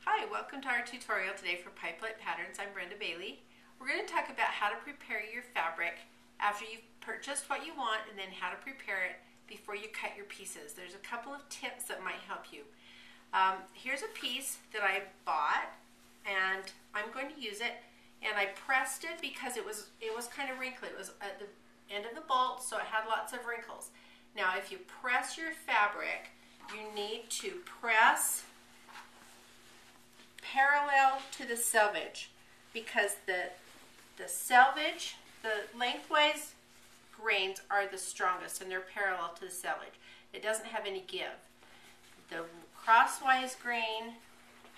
Hi, welcome to our tutorial today for Pipelet Patterns. I'm Brenda Bailey. We're going to talk about how to prepare your fabric after you've purchased what you want and then how to prepare it before you cut your pieces. There's a couple of tips that might help you. Here's a piece that I bought and I'm going to use it, and I pressed it because it was kind of wrinkly. It was at the end of the bolt, so it had lots of wrinkles. Now if you press your fabric, you need to press parallel to the selvage, because the selvage, the lengthwise grains are the strongest and they're parallel to the selvage. It doesn't have any give. The crosswise grain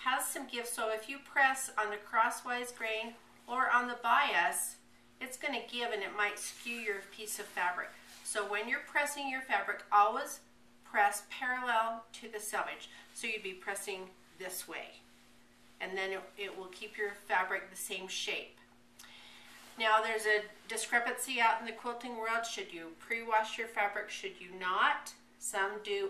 has some give, so if you press on the crosswise grain or on the bias, it's going to give and it might skew your piece of fabric. So when you're pressing your fabric, always press parallel to the selvage. So you'd be pressing this way, and then it will keep your fabric the same shape. Now there's a discrepancy out in the quilting world. Should you pre-wash your fabric? Should you not? Some do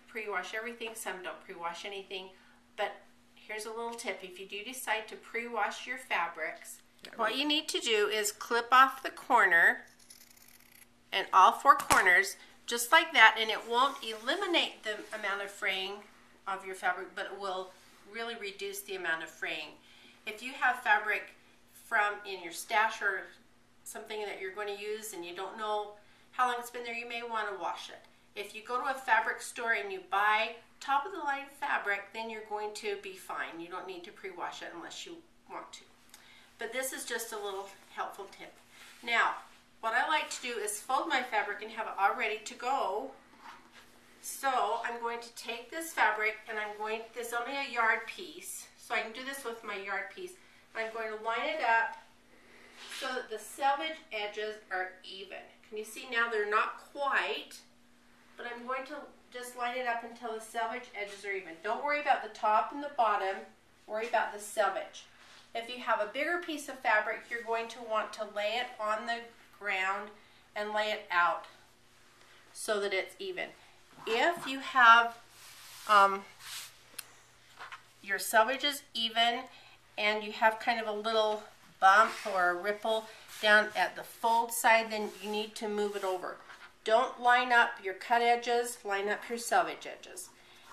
pre-wash everything, some don't pre-wash anything. But here's a little tip. If you do decide to pre-wash your fabrics, what you need to do is clip off the corner and all four corners just like that, and it won't eliminate the amount of fraying of your fabric, but it will really reduce the amount of fraying. If you have fabric from in your stash or something that you're going to use and you don't know how long it's been there, you may want to wash it. If you go to a fabric store and you buy top of the line fabric, then you're going to be fine. You don't need to pre-wash it unless you want to. But this is just a little helpful tip. Now, what I like to do is fold my fabric and have it all ready to go. So I'm going to take this fabric and this is only a yard piece, so I can do this with my yard piece. I'm going to line it up so that the selvage edges are even. Can you see now they're not quite, but I'm going to just line it up until the selvage edges are even. Don't worry about the top and the bottom, worry about the selvage. If you have a bigger piece of fabric, you're going to want to lay it on the ground and lay it out so that it's even. If you have your selvage is even and you have kind of a little bump or a ripple down at the fold side, then you need to move it over. Don't line up your cut edges, line up your selvage edges.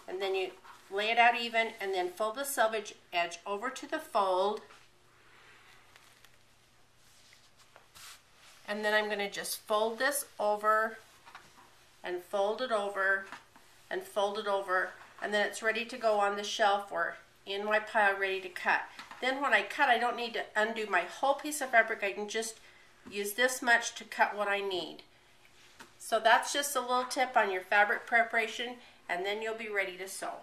And then you lay it out even and then fold the selvage edge over to the fold. And then I'm going to just fold this over and fold it over and fold it over, and then it's ready to go on the shelf or in my pile ready to cut. Then when I cut, I don't need to undo my whole piece of fabric. I can just use this much to cut what I need. So that's just a little tip on your fabric preparation, and then you'll be ready to sew.